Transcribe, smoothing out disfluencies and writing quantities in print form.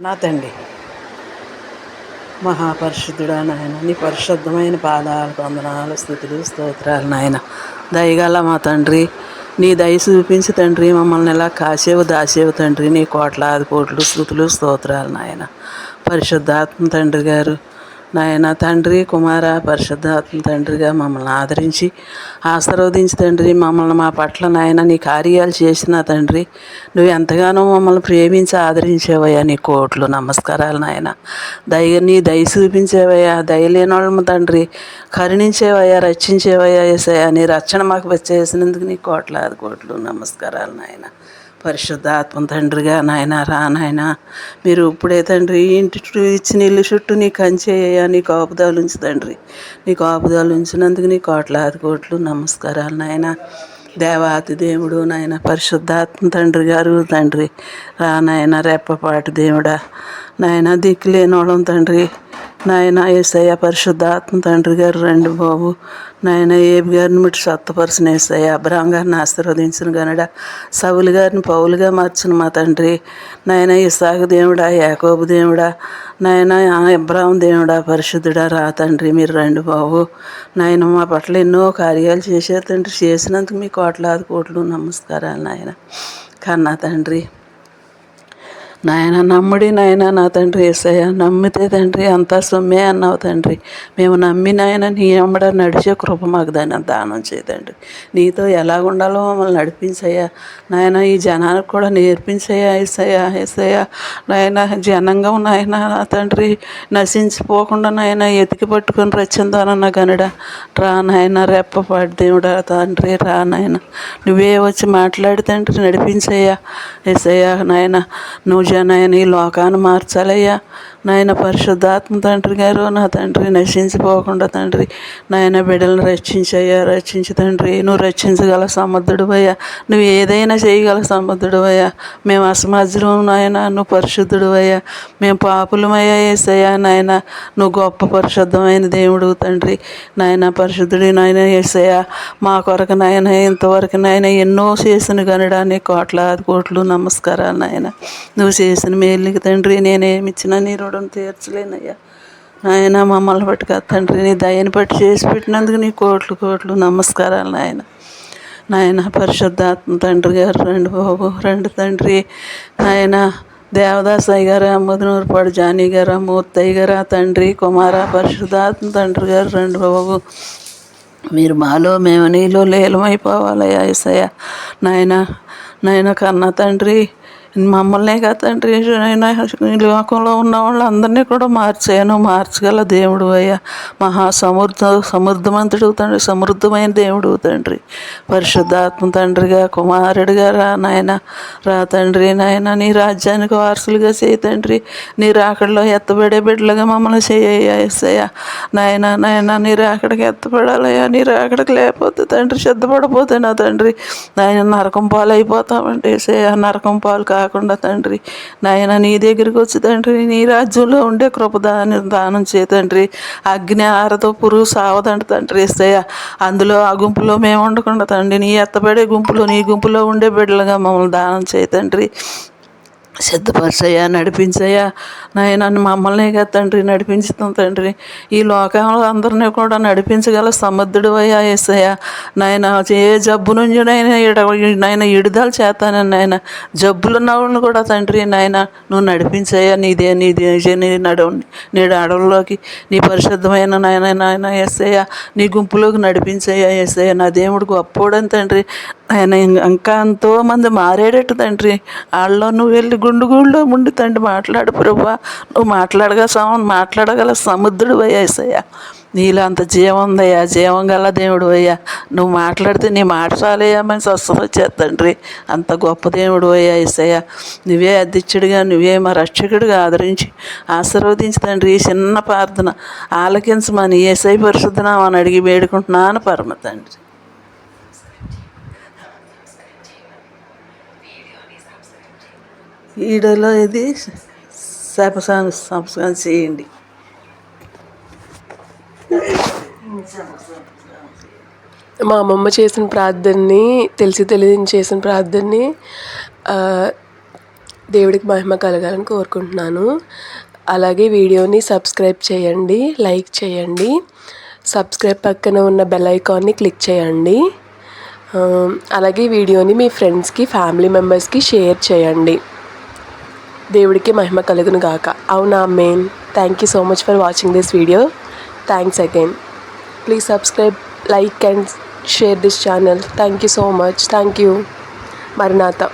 నా తండ్రి మహాపరిశుద్ధుడా నాయన, నీ పరిశుద్ధమైన పాదాలు వందనాలు స్థుతులు స్తోత్రాలు నాయన. దయగల మా తండ్రి, నీ దయ చూపించి తండ్రి మమ్మల్ని ఎలా కాసేవు దాసేవు తండ్రి. నీ కోట్లాది కోట్లు స్థుతులు స్తోత్రాలు నాయన. పరిశుద్ధాత్మ తండ్రి గారు నాయన, తండ్రి కుమార పరిశుద్ధాత్మ తండ్రిగా మమ్మల్ని ఆదరించి ఆశీర్వదించి తండ్రి, మమ్మల్ని మా పట్ల నాయన నీ కార్యాలు చేసిన తండ్రి, నువ్వు ఎంతగానో మమ్మల్ని ప్రేమించి ఆదరించేవయ్యా. నీ కోట్లు నమస్కారాలు నాయన. నీ దయ చూపించేవయ్యా. దయలేని వాళ్ళము తండ్రి కరుణించేవయ్యా, రక్షించేవయ్యా. యేసయ్యా, నీ రక్షణ మాకు వచ్చేసినందుకు నీ కోట్లాది కోట్లు నమస్కారాలు నాయన. పరిశుద్ధాత్మ తండ్రిగా నాయన రా నాయన, మీరు ఇప్పుడే తండ్రి ఇంటి ఇచ్చిన ఇల్లు చుట్టూ నీ కంచేయ, నీ కాపుదాలు ఉంచి తండ్రి, నీ కాపుదాలు ఉంచినందుకు నీ కోట్లాది కోట్లు నమస్కారాలు నాయన. దేవాతి దేవుడు నాయన, పరిశుద్ధాత్మ తండ్రి గారు తండ్రి రా నాయన. రెప్పపాటి దేవుడా నాయన, దిక్కులేని వాళ్ళం తండ్రి నాయన. యేసయ్య పరిశుద్ధాత్మ తండ్రి గారు రండి బాబు నాయన. ఏబి గారిని ముట్టి స్వత్తపరిచిన యేసయ్య, అబ్రాహం గారిని ఆశీర్వదించిన గనడ, సౌలు గారిని పౌలుగా మార్చిన మా తండ్రి నాయన. ఇస్సాకు దేవుడా, యాకోబు దేవుడా నాయన, అబ్రాహం దేవుడా, పరిశుద్ధుడా రా తండ్రి. మీరు రండి బాబు నాయన. మా పట్ల ఎన్నో కార్యాలు చేశారు తండ్రి, చేసినందుకు మీ కోట్లాది కోట్లు నమస్కారాలు నాయన. కన్నా తండ్రి నాయన, నమ్ముడి నాయన. నా తండ్రి యేసయ్య, నమ్మితే తండ్రి అంతా సొమ్మే అన్నావు తండ్రి. మేము నమ్మి నాయన నీ అమ్మడ నడిచే కృప మాకు దానం చేయదండి. నీతో ఎలా ఉండాలో మమ్మల్ని నడిపించయ్యా నాయన. ఈ జనానికి కూడా నేర్పించయ్యా యేసయ్య. యేసయ్య నాయన, జనంగా నాయన నా తండ్రి నశించిపోకుండా నాయన ఎతికి పట్టుకొని రచ్చిందానన్న గనడ రా నాయన. రెప్పపాటి దేవుడా తండ్రి రా నాయన. నువ్వే వచ్చి మాట్లాడి తండ్రి నడిపించయ్యా యేసయ్య నాయన. నువ్వు నాయన ఈ లోకాన్ని మార్చాలయ్యా నాయన. పరిశుద్ధాత్మ తండ్రి గారు నా తండ్రి నశించిపోకుండా తండ్రి నాయన బిడ్డలను రక్షించయ్యా, రక్షించి తండ్రి. నువ్వు రక్షించగల సమర్థుడు అయ్యా, నువ్వు ఏదైనా చేయగల సమర్థుడు అయ్యా. మేము అసమర్థులం నాయన, నువ్వు పరిశుద్ధుడు అయ్యా. మేము పాపులమయ్యా యేసయ్యా నాయన. నువ్వు గొప్ప పరిశుద్ధమైన దేవుడు తండ్రి నాయన. పరిశుద్ధుడి నాయన యేసయ్యా, మా కొరకు నాయన ఇంతవరకు నాయన ఎన్నో చేసిన గనడానికి కోట్లాది కోట్లు నమస్కారాలు నాయన. నువ్వు చేసిన మేలుకి తండ్రి నేనేమిచ్చినా నీ రుణం తీర్చలేనయ్యా నాయన. మమ్మల్ని బట్టి కాదు తండ్రి, నీ దయని బట్టి చేసి పెట్టినందుకు నీ కోట్లు కోట్లు నమస్కారాలు నాయన. నాయన పరిశుద్ధాత్మ తండ్రి గారు రండి బాబు రండి తండ్రి నాయన. దేవదాసయ్య గారు, అమ్మదనూరుపాడు జానీ గారు, మూర్తయ్య గారు తండ్రి కుమార పరిశుద్ధాత్మ తండ్రి గారు రండి బాబు. మీరు మాలో మేము నీలో లీలమైపోవాలయ్యా యేసయ్య నాయన. నాయన కన్నా తండ్రి మమ్మల్నే కదా తండ్రి నాయన, ఈ లోకంలో ఉన్న వాళ్ళందరినీ కూడా మార్చాను. మార్చగల దేవుడు అయ్యా. సమృద్ధమంతుడు తండ్రి, సమృద్ధమైన దేవుడు తండ్రి. పరిశుద్ధాత్మ తండ్రిగా కుమారుడిగా రా నాయన. రా తండ్రి నాయన. నీ రాజ్యానికి వారసులుగా చేయి తండ్రి. నీ రాకడలో ఎత్తబడే బిడ్డలుగా మమ్మల్ని చేయ్యా యేసయ్య నాయన. నాయన నీ రాకడికి ఎత్తపడాలయ్యా. నీ రాకడికి లేకపోతే తండ్రి సిద్ధపడిపోతే నా తండ్రి నాయన నరకం పాలు అయిపోతామంటే యేసయ్య. నరకం పాలు కాకుండా తండ్రి నాయన నీ దగ్గరికి వచ్చి తండ్రి నీ రాజ్యంలో ఉండే దానం తండ్రి. అగ్ని ఆరతో పురుగు సావదండి తండ్రి యేసయ్య. అందులో ఆ గుంపులో మేము ఉండకుండా తండ్రి నీ ఎత్తబడే గుంపులో, నీ గుంపులో ఉండే బిడ్డలుగా మమ్మల్ని దానం చేయి తండ్రి. సిద్ధపరచయ్యా, నడిపించయ్యా నాయన. మమ్మల్ని కదా తండ్రి నడిపించుతాం తండ్రి. ఈ లోకంలో అందరినీ కూడా నడిపించగల సమర్థుడు అయ్యా యేసయ్య నాయన. ఏ జబ్బు నుంచి నాయన విడుదల చేస్తానని నాయన. జబ్బులున్న వాళ్ళని కూడా తండ్రి నాయన నువ్వు నడిపించయ్యా. నీదే నీ అడవుల్లోకి నీ పరిశుద్ధమైన నాయన నాయన యేసయ్య నీ గుంపులోకి నడిపించయ్యా యేసయ్య. నా దేవుడు గొప్పోడని తండ్రి ఆయన. ఇంకా ఎంతోమంది మారేటట్టు తండ్రి వాళ్ళలో నువ్వు వెళ్ళి గుండుగుళ్ళో ఉండి తండ్రి మాట్లాడు ప్రభా. నువ్వు మాట్లాడగల సముద్రుడు అయ్యా యేసయ్య. నీలో అంత జీవం ఉందయ్యా, జీవం గల దేవుడు అయ్యా. నువ్వు మాట్లాడితే నీ మాట చాలయ్యా మన స్వస్థత వచ్చేస్తండ్రి. అంత గొప్ప దేవుడు అయ్యా యేసయ్య. నువ్వే అధ్యక్షుడిగా, నువ్వే మా రక్షకుడిగా ఆదరించి ఆశీర్వదించి తండ్రి. ఈ చిన్న ప్రార్థన ఆలకించమని యేసయ్య పరిశుద్ధనామని అడిగి వేడుకుంటున్నాను పరమ తండ్రి. ఈడలో ఇది సంస్కారం చేయండి. మా అమ్మమ్మ చేసిన ప్రార్థనని తెలిసి తెలియని చేసిన ప్రార్థనని దేవుడికి మహిమ కలగాలని కోరుకుంటున్నాను. అలాగే వీడియోని సబ్స్క్రైబ్ చేయండి, లైక్ చేయండి. సబ్స్క్రైబ్ పక్కన ఉన్న బెల్ ఐకాన్ని క్లిక్ చేయండి. అలాగే వీడియోని మీ ఫ్రెండ్స్కి, ఫ్యామిలీ మెంబర్స్కి షేర్ చేయండి. దేవుడికి మహిమ కలుగును గాక. అవునా main. Thank you so much for watching this video. Thanks again. Please subscribe, like and share this channel. Thank you so much. Thank you. Maranatha.